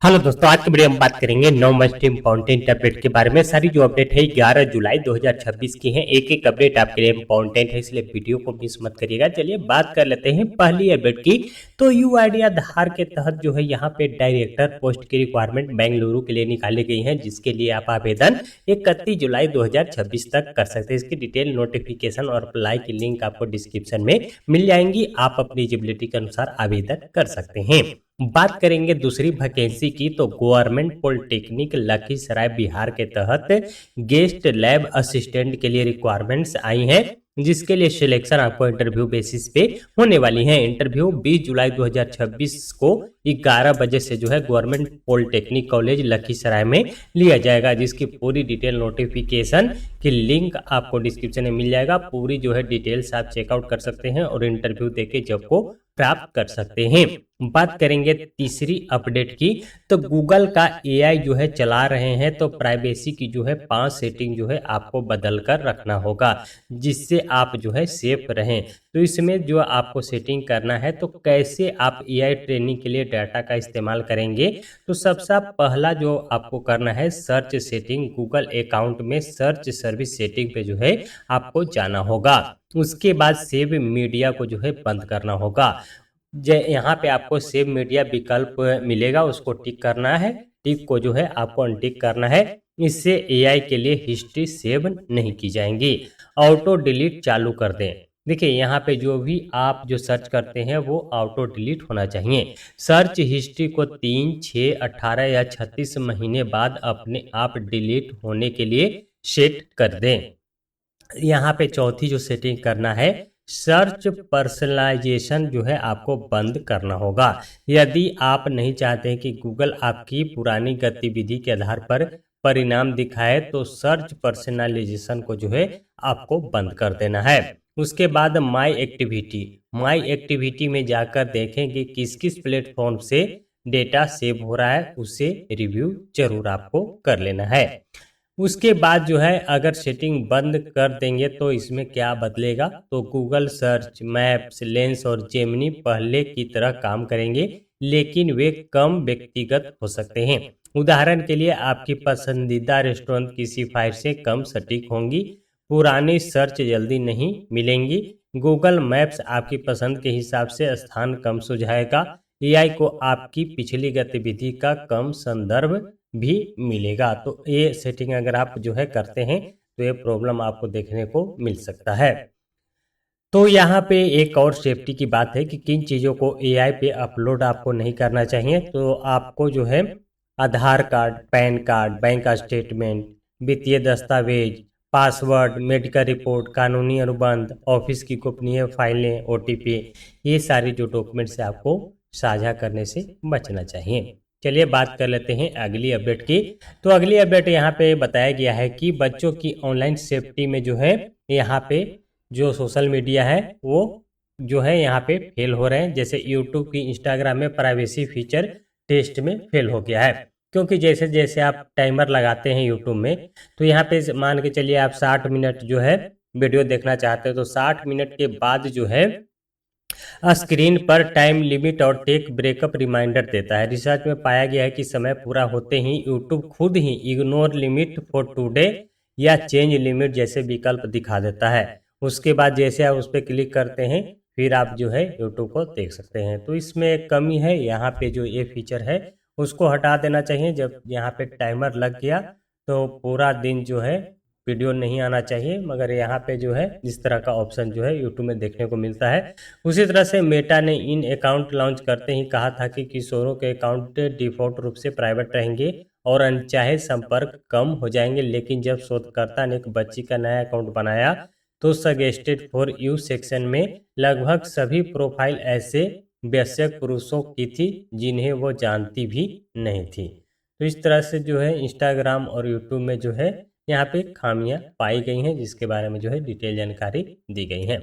Hello दोस्तों, आज की वीडियो में बात करेंगे 9 मोस्ट इम्पोर्टेंट अपडेट के बारे में। सारी जो अपडेट है 11 जुलाई 2026 की है। एक एक अपडेट आपके लिए इम्पोर्टेंट है, इसलिए वीडियो को मिस मत करिएगा। चलिए बात कर लेते हैं पहली अपडेट की। तो यूआईडी आधार के तहत जो है यहाँ पे डायरेक्टर पोस्ट की रिक्वायरमेंट बेंगलुरु के लिए निकाली गई है, जिसके लिए आप आवेदन 31 जुलाई 2026 तक कर सकते हैं। इसकी डिटेल नोटिफिकेशन और अप्लाई की लिंक आपको डिस्क्रिप्शन में मिल जाएंगी। आप अपनी एलिजिबिलिटी के अनुसार आवेदन कर सकते हैं। बात करेंगे दूसरी वैकेंसी की, तो गवर्नमेंट पॉलिटेक्निक लखीसराय बिहार के तहत गेस्ट लैब असिस्टेंट के लिए रिक्वायरमेंट्स आई हैं, जिसके लिए सिलेक्शन आपको इंटरव्यू बेसिस पे होने वाली है। इंटरव्यू 20 जुलाई 2026 को 11 बजे से जो है गवर्नमेंट पॉलिटेक्निक कॉलेज लखीसराय में लिया जाएगा, जिसकी पूरी डिटेल नोटिफिकेशन की लिंक आपको डिस्क्रिप्शन में मिल जाएगा। पूरी जो है डिटेल्स आप चेकआउट कर सकते हैं और इंटरव्यू देके जॉब को प्राप्त कर सकते हैं। बात करेंगे तीसरी अपडेट की, तो गूगल का एआई जो है चला रहे हैं, तो प्राइवेसी की जो है 5 सेटिंग जो है आपको बदल कर रखना होगा, जिससे आप जो है सेफ रहें। तो इसमें जो आपको सेटिंग करना है, तो कैसे आप एआई ट्रेनिंग के लिए डाटा का इस्तेमाल करेंगे। तो सबसे पहला जो आपको करना है, सर्च सेटिंग, गूगल अकाउंट में सर्च सर्विस सेटिंग पे जो है आपको जाना होगा। उसके बाद सेव मीडिया को जो है बंद करना होगा। यहाँ पे आपको सेव मीडिया विकल्प मिलेगा, उसको टिक करना है। टिक को जो है आपको अनटिक करना है, इससे एआई के लिए हिस्ट्री सेव नहीं की जाएंगी। ऑटो डिलीट चालू कर दें। देखिए यहाँ पे जो भी आप जो सर्च करते हैं वो ऑटो डिलीट होना चाहिए। सर्च हिस्ट्री को 3, 6, 18 या 36 महीने बाद अपने आप डिलीट होने के लिए सेट कर दें। यहाँ पे चौथी जो सेटिंग करना है, सर्च पर्सनलाइजेशन जो है आपको बंद करना होगा। यदि आप नहीं चाहते हैं कि गूगल आपकी पुरानी गतिविधि के आधार पर परिणाम दिखाए, तो सर्च पर्सनलाइजेशन को जो है आपको बंद कर देना है। उसके बाद माई एक्टिविटी में जाकर देखें कि किस किस प्लेटफॉर्म से डेटा सेव हो रहा है, उसे रिव्यू जरूर आपको कर लेना है। उसके बाद जो है अगर सेटिंग बंद कर देंगे तो इसमें क्या बदलेगा, तो गूगल सर्च, मैप्स, लेंस और जेमिनी पहले की तरह काम करेंगे, लेकिन वे कम व्यक्तिगत हो सकते हैं। उदाहरण के लिए आपकी पसंदीदा रेस्टोरेंट की सिफारिशें कम सटीक होंगी, पुरानी सर्च जल्दी नहीं मिलेंगी। गूगल मैप्स आपकी पसंद के हिसाब से स्थान कम सुझाएगा। एआई को आपकी पिछली गतिविधि का कम संदर्भ भी मिलेगा। तो ये सेटिंग अगर आप जो है करते हैं तो ये प्रॉब्लम आपको देखने को मिल सकता है। तो यहाँ पे एक और सेफ्टी की बात है कि किन चीज़ों को एआई पे अपलोड आपको नहीं करना चाहिए। तो आपको जो है Aadhaar card, PAN card, bank statement, वित्तीय दस्तावेज, पासवर्ड, मेडिकल रिपोर्ट, कानूनी अनुबंध, ऑफिस की गोपनीय फाइलें, ओटीपी, ये सारी जो डॉक्यूमेंट्स है आपको साझा करने से बचना चाहिए। चलिए बात कर लेते हैं अगली अपडेट की। तो अगली अपडेट यहाँ पे बताया गया है कि बच्चों की ऑनलाइन सेफ्टी में जो है यहाँ पे जो सोशल मीडिया है वो जो है यहाँ पे फेल हो रहे हैं। जैसे यूट्यूब की, इंस्टाग्राम में प्राइवेसी फीचर टेस्ट में फेल हो गया है, क्योंकि जैसे जैसे आप टाइमर लगाते हैं यूट्यूब में, तो यहाँ पे मान के चलिए आप 60 मिनट जो है वीडियो देखना चाहते हो, तो 60 मिनट के बाद जो है स्क्रीन पर टाइम लिमिट और टेक ब्रेकअप रिमाइंडर देता है। रिसर्च में पाया गया है कि समय पूरा होते ही यूट्यूब खुद ही इग्नोर लिमिट फॉर टुडे या चेंज लिमिट जैसे विकल्प दिखा देता है। उसके बाद जैसे आप उस पर क्लिक करते हैं, फिर आप जो है यूट्यूब को देख सकते हैं। तो इसमें एक कमी है, यहाँ पे जो ये फीचर है उसको हटा देना चाहिए। जब यहाँ पे टाइमर लग गया तो पूरा दिन जो है वीडियो नहीं आना चाहिए, मगर यहाँ पे जो है इस तरह का ऑप्शन जो है यूट्यूब में देखने को मिलता है। उसी तरह से मेटा ने इन अकाउंट लॉन्च करते ही कहा था कि किशोरों के अकाउंट डिफॉल्ट रूप से प्राइवेट रहेंगे और अनचाहे संपर्क कम हो जाएंगे। लेकिन जब शोधकर्ता ने एक बच्ची का नया अकाउंट बनाया, तो सजेस्टेड फॉर यू सेक्शन में लगभग सभी प्रोफाइल ऐसे वयस्क पुरुषों की थी जिन्हें वो जानती भी नहीं थी। तो इस तरह से जो है इंस्टाग्राम और यूट्यूब में जो है यहाँ पे खामियां पाई गई हैं, जिसके बारे में जो है डिटेल जानकारी दी गई है।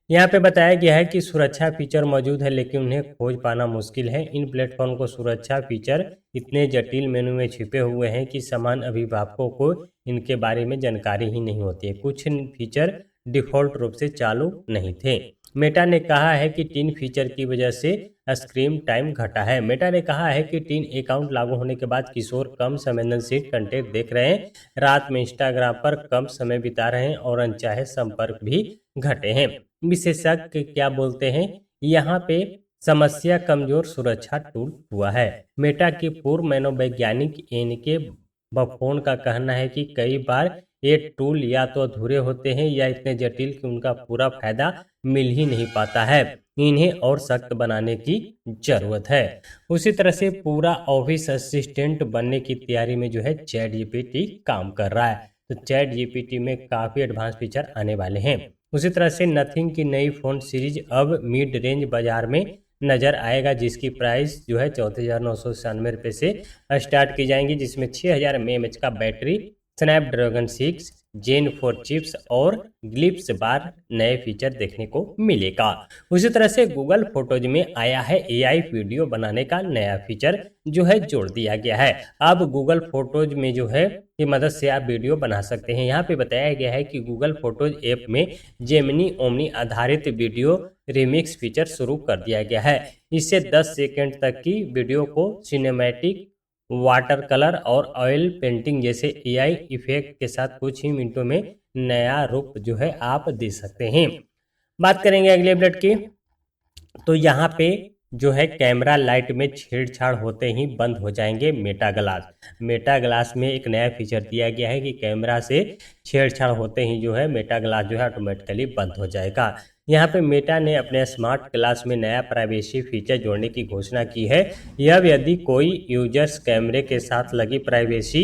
यहाँ पे बताया गया है कि सुरक्षा फीचर मौजूद है, लेकिन उन्हें खोज पाना मुश्किल है। इन प्लेटफॉर्म को सुरक्षा फीचर इतने जटिल मेनू में छिपे हुए हैं कि सामान्य अभिभावकों को इनके बारे में जानकारी ही नहीं होती है। कुछ फीचर डिफॉल्ट रूप से चालू नहीं थे। मेटा ने कहा है कि इन फीचर की वजह से स्क्रीन टाइम घटा है। मेटा ने कहा है कि टीन अकाउंट लागू होने के बाद किशोर कम संवेदनशील कंटेंट देख रहे हैं, रात में इंस्टाग्राम पर कम समय बिता रहे हैं और अनचाहे संपर्क भी घटे हैं। विशेषज्ञ क्या बोलते हैं, यहाँ पे समस्या कमजोर सुरक्षा टूल हुआ है। मेटा के पूर्व मनोवैज्ञानिक एनके बफोन का कहना है कि कई बार ये टूल या तो अधूरे होते हैं या इतने जटिल कि उनका पूरा फायदा मिल ही नहीं पाता है। इन्हें और सख्त बनाने की जरूरत है। उसी तरह से पूरा ऑफिस असिस्टेंट बनने की तैयारी में जो है चैट जीपीटी काम कर रहा है। तो चैट जीपीटी में काफी एडवांस फीचर आने वाले हैं। उसी तरह से नथिंग की नई फोन सीरीज अब मिड रेंज बाजार में नजर आएगा, जिसकी प्राइस जो है 34,996 से स्टार्ट की जाएंगी, जिसमें 6000 mAh का बैटरी, स्नैपड्रैगन 6 जेन 4 चिप्स और ग्लिप्स बार नए फीचर देखने को मिलेगा। उसी तरह से गूगल फोटोज में आया है एआई वीडियो बनाने का नया फीचर जो है जोड़ दिया गया है। अब गूगल फोटोज में जो है की मदद से आप वीडियो बना सकते हैं। यहाँ पे बताया गया है कि गूगल फोटोज ऐप में जेमिनी ओमनी आधारित वीडियो रिमिक्स फीचर शुरू कर दिया गया है। इससे 10 सेकंड तक की वीडियो को सिनेमैटिक, वाटर कलर और ऑयल पेंटिंग जैसे एआई इफेक्ट के साथ कुछ ही मिनटों में नया रूप जो है आप दे सकते हैं। बात करेंगे अगले अपडेट की, तो यहाँ पे जो है कैमरा लाइट में छेड़छाड़ होते ही बंद हो जाएंगे मेटा ग्लास। मेटा ग्लास में एक नया फीचर दिया गया है कि कैमरा से छेड़छाड़ होते ही जो है मेटा ग्लास जो है ऑटोमेटिकली बंद हो जाएगा। यहाँ पे मेटा ने अपने स्मार्ट ग्लास में नया प्राइवेसी फीचर जोड़ने की घोषणा की है। यह यदि कोई यूजर्स कैमरे के साथ लगी प्राइवेसी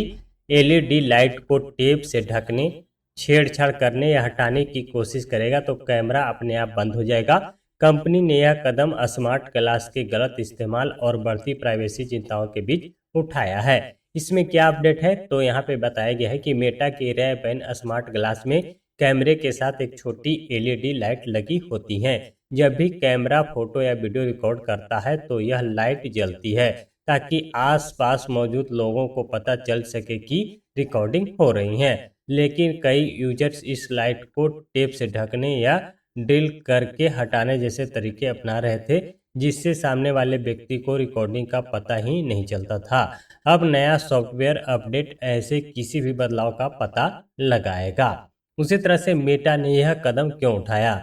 एलईडी लाइट को टेप से ढकने, छेड़छाड़ करने या हटाने की कोशिश करेगा तो कैमरा अपने आप बंद हो जाएगा। कंपनी ने यह कदम स्मार्ट ग्लास के गलत इस्तेमाल और बढ़ती प्राइवेसी चिंताओं के बीच उठाया है। इसमें क्या अपडेट है, तो यहाँ पे बताया गया है कि मेटा के रेयर पेन स्मार्ट ग्लास में कैमरे के साथ एक छोटी एलईडी लाइट लगी होती है। जब भी कैमरा फोटो या वीडियो रिकॉर्ड करता है तो यह लाइट जलती है ताकि आसपास मौजूद लोगों को पता चल सके कि रिकॉर्डिंग हो रही है। लेकिन कई यूजर्स इस लाइट को टेप से ढकने या ड्रिल करके हटाने जैसे तरीके अपना रहे थे, जिससे सामने वाले व्यक्ति को रिकॉर्डिंग का पता ही नहीं चलता था। अब नया सॉफ्टवेयर अपडेट ऐसे किसी भी बदलाव का पता लगाएगा। उसी तरह से मेटा ने यह कदम क्यों उठाया,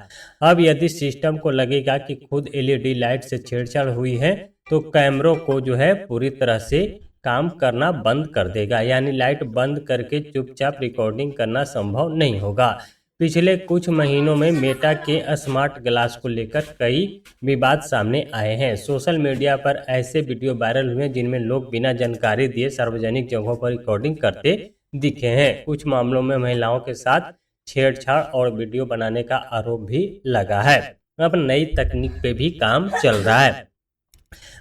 अब यदि सिस्टम को लगेगा कि खुद एलईडी लाइट से छेड़छाड़ हुई है तो कैमरों को जो है पूरी तरह से काम करना बंद कर देगा, यानी लाइट बंद करके चुपचाप रिकॉर्डिंग करना संभव नहीं होगा। पिछले कुछ महीनों में मेटा के स्मार्ट ग्लास को लेकर कई विवाद सामने आए हैं। सोशल मीडिया पर ऐसे वीडियो वायरल हुए जिनमें लोग बिना जानकारी दिए सार्वजनिक जगहों पर रिकॉर्डिंग करते दिखे हैं। कुछ मामलों में महिलाओं के साथ छेड़छाड़ और वीडियो बनाने का आरोप भी लगा है। अब नई तकनीक पे भी काम चल रहा है।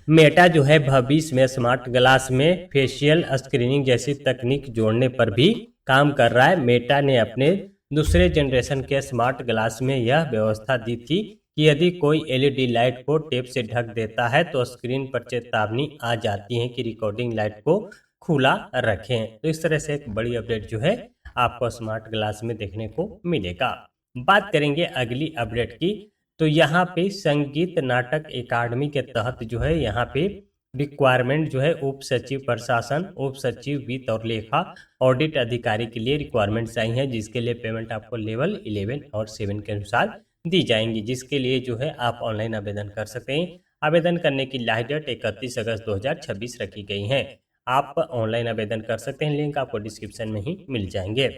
मेटा जो है भविष्य में स्मार्ट ग्लास में फेशियल स्क्रीनिंग जैसी तकनीक जोड़ने पर भी काम कर रहा है। मेटा ने अपने दूसरे जनरेशन के स्मार्ट ग्लास में यह व्यवस्था दी थी कि यदि कोई एलईडी लाइट को टेप से ढक देता है तो स्क्रीन पर चेतावनी आ जाती है कि रिकॉर्डिंग लाइट को खुला रखें। तो इस तरह से एक बड़ी अपडेट जो है आपको स्मार्ट ग्लास में देखने को मिलेगा। बात करेंगे अगली अपडेट की, तो यहाँ पे संगीत नाटक अकादमी के तहत जो है यहाँ पे रिक्वायरमेंट जो है उप सचिव प्रशासन, उप सचिव वित्त और लेखा, ऑडिट अधिकारी के लिए रिक्वायरमेंट्स आई हैं, जिसके लिए पेमेंट आपको लेवल 11 और 7 के अनुसार दी जाएंगी, जिसके लिए जो है आप ऑनलाइन आवेदन कर सकते हैं। आवेदन करने की लास्ट डेट 31 अगस्त 2026 रखी गई है। आप ऑनलाइन आवेदन कर सकते हैं, लिंक आपको डिस्क्रिप्शन में ही मिल जाएंगे।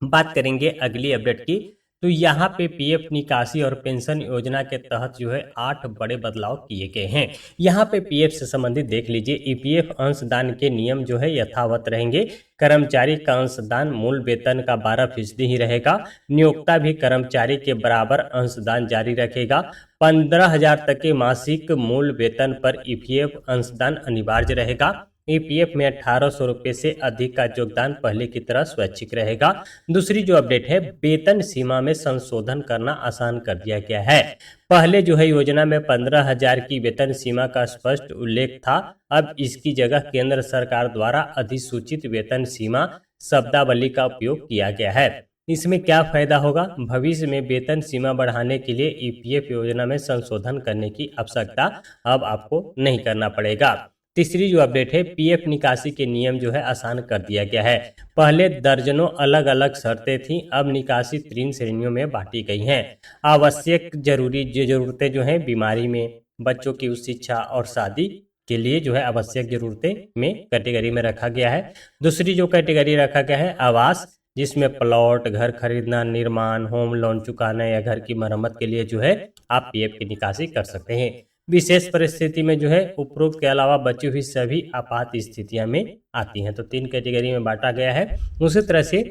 बात करेंगे अगली अपडेट की, तो यहाँ पे पीएफ निकासी और पेंशन योजना के तहत जो है 8 बड़े बदलाव किए गए हैं। यहाँ पे पीएफ से संबंधित देख लीजिए, ईपीएफ अंशदान के नियम जो है यथावत रहेंगे। कर्मचारी का अंशदान मूल वेतन का 12% ही रहेगा। नियोक्ता भी कर्मचारी के बराबर अंशदान जारी रखेगा। 15,000 तक के मासिक मूल वेतन पर ईपीएफ अंशदान अनिवार्य रहेगा। ईपीएफ में 1800 रुपये से अधिक का योगदान पहले की तरह स्वैच्छिक रहेगा। दूसरी जो अपडेट है, वेतन सीमा में संशोधन करना आसान कर दिया गया है। पहले जो है योजना में 15,000 की वेतन सीमा का स्पष्ट उल्लेख था, अब इसकी जगह केंद्र सरकार द्वारा अधिसूचित वेतन सीमा शब्दावली का उपयोग किया गया है। इसमें क्या फायदा होगा? भविष्य में वेतन सीमा बढ़ाने के लिए ईपीएफ योजना में संशोधन करने की आवश्यकता अब आपको नहीं करना पड़ेगा। तीसरी जो अपडेट है, पीएफ निकासी के नियम जो है आसान कर दिया गया है। पहले दर्जनों अलग अलग शर्तें थी, अब निकासी 3 श्रेणियों में बांटी गई हैं। आवश्यक जरूरी जरूरतें जो हैं बीमारी में, बच्चों की उच्च शिक्षा और शादी के लिए जो है आवश्यक जरूरतें में कैटेगरी में रखा गया है। दूसरी जो कैटेगरी रखा गया है आवास, जिसमें प्लॉट, घर खरीदना, निर्माण, होम लोन चुकाना या घर की मरम्मत के लिए जो है आप पीएफ की निकासी कर सकते हैं। विशेष परिस्थिति में जो है उपरोक्त के अलावा बची हुई सभी आपात स्थितियां में आती हैं। तो 3 कैटेगरी में बांटा गया है। उसी तरह से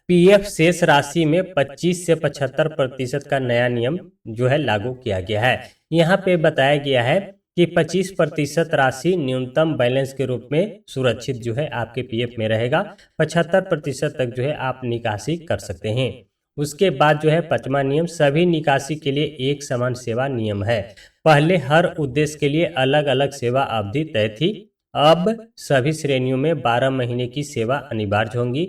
पीएफ शेष राशि में 25 से 75% का नया नियम जो है लागू किया गया है। यहाँ पे बताया गया है कि 25% राशि न्यूनतम बैलेंस के रूप में सुरक्षित जो है आपके पीएफ में रहेगा। 75% तक जो है आप निकासी कर सकते हैं। उसके बाद जो है 5वां नियम, सभी निकासी के लिए एक समान सेवा नियम है। पहले हर उद्देश्य के लिए अलग अलग सेवा अवधि तय थी, अब सभी श्रेणियों में 12 महीने की सेवा अनिवार्य होंगी।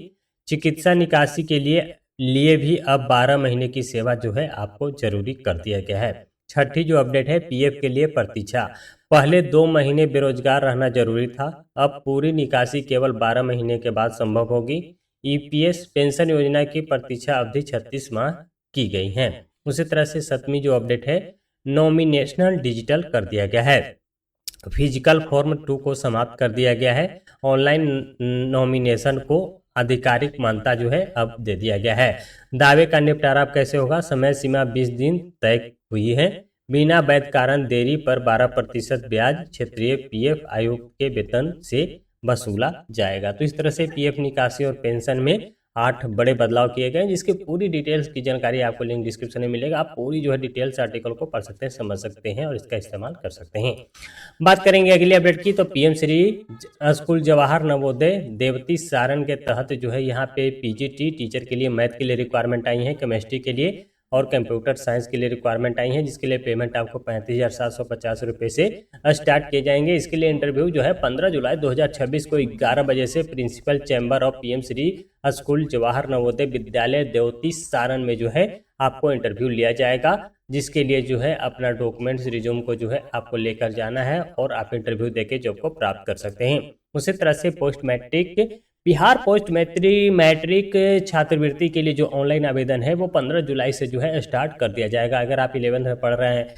चिकित्सा निकासी के लिए भी अब 12 महीने की सेवा जो है आपको जरूरी कर दिया गया है। छठी जो अपडेट है, पीएफ के लिए प्रतीक्षा। पहले 2 महीने बेरोजगार रहना जरूरी था, अब पूरी निकासी केवल 12 महीने के बाद संभव होगी। ईपीएस पेंशन योजना की प्रतीक्षा अवधि 36 माह की गई है। उसी तरह से 7वीं जो अपडेट है, नॉमिनेशनल डिजिटल कर दिया गया है। फिजिकल फॉर्म 2 को समाप्त कर दिया गया है। ऑनलाइन नॉमिनेशन को आधिकारिक मान्यता जो है अब दे दिया गया है। दावे का निपटारा कैसे होगा? समय सीमा 20 दिन तय हुई है। बिना वैध कारण देरी पर 12% ब्याज क्षेत्रीय पीएफ आयोग के वेतन से वसूला जाएगा। तो इस तरह से पीएफ निकासी और पेंशन में 8 बड़े बदलाव किए गए, जिसकी पूरी डिटेल्स की जानकारी आपको लिंक डिस्क्रिप्शन में मिलेगा। आप पूरी जो है डिटेल्स आर्टिकल को पढ़ सकते हैं, समझ सकते हैं और इसका इस्तेमाल कर सकते हैं। बात करेंगे अगली अपडेट की, तो पीएम श्री स्कूल जवाहर नवोदय देवती सारण के तहत जो है यहाँ पे पीजीटी टीचर के लिए मैथ के लिए रिक्वायरमेंट आई है, केमिस्ट्री के लिए और कंप्यूटर साइंस के लिए रिक्वायरमेंट आई है, जिसके लिए पेमेंट आपको 35,750 रुपये से स्टार्ट किए जाएंगे। इसके लिए इंटरव्यू जो है 15 जुलाई 2026 को 11 बजे से principal chamber of PM Shri school Jawahar Navodaya Vidyalaya Devti Saran में जो है आपको इंटरव्यू लिया जाएगा, जिसके लिए जो है अपना डॉक्यूमेंट्स रिज्यूम को जो है आपको लेकर जाना है और आप इंटरव्यू देके जॉब को प्राप्त कर सकते हैं। उसी तरह से post matric Bihar post matric छात्रवृत्ति के लिए जो ऑनलाइन आवेदन है वो 15 जुलाई से जो है स्टार्ट कर दिया जाएगा। अगर आप 11th में पढ़ रहे हैं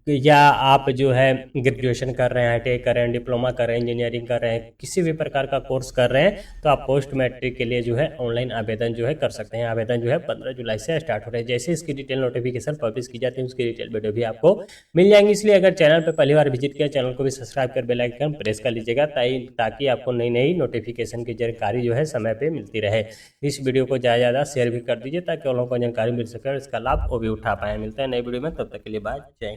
या आप जो है ग्रेजुएशन कर रहे हैं, आईटीआई कर रहे हैं, डिप्लोमा कर रहे हैं, इंजीनियरिंग कर रहे हैं, किसी भी प्रकार का कोर्स कर रहे हैं, तो आप पोस्ट मैट्रिक के लिए जो है ऑनलाइन आवेदन जो है कर सकते हैं। आवेदन जो है 15 जुलाई से स्टार्ट हो रहा है। जैसे इसकी डिटेल नोटिफिकेशन पब्लिश की जाती है, उसकी डिटेल वीडियो भी आपको मिल जाएंगी। इसलिए अगर चैनल पर पहली बार विजिट किया, चैनल को भी सब्सक्राइब कर बेल आइकन प्रेस कर लीजिएगा, ताकि आपको नई नई नोटिफिकेशन की जानकारी जो है समय पर मिलती रहे। इस वीडियो को ज़्यादा शेयर भी कर दीजिए, ताकि उन लोगों को जानकारी मिल सके और इसका लाभ वो भी उठा पाए। मिलते हैं नई वीडियो में, तब तक के लिए बाय। जय।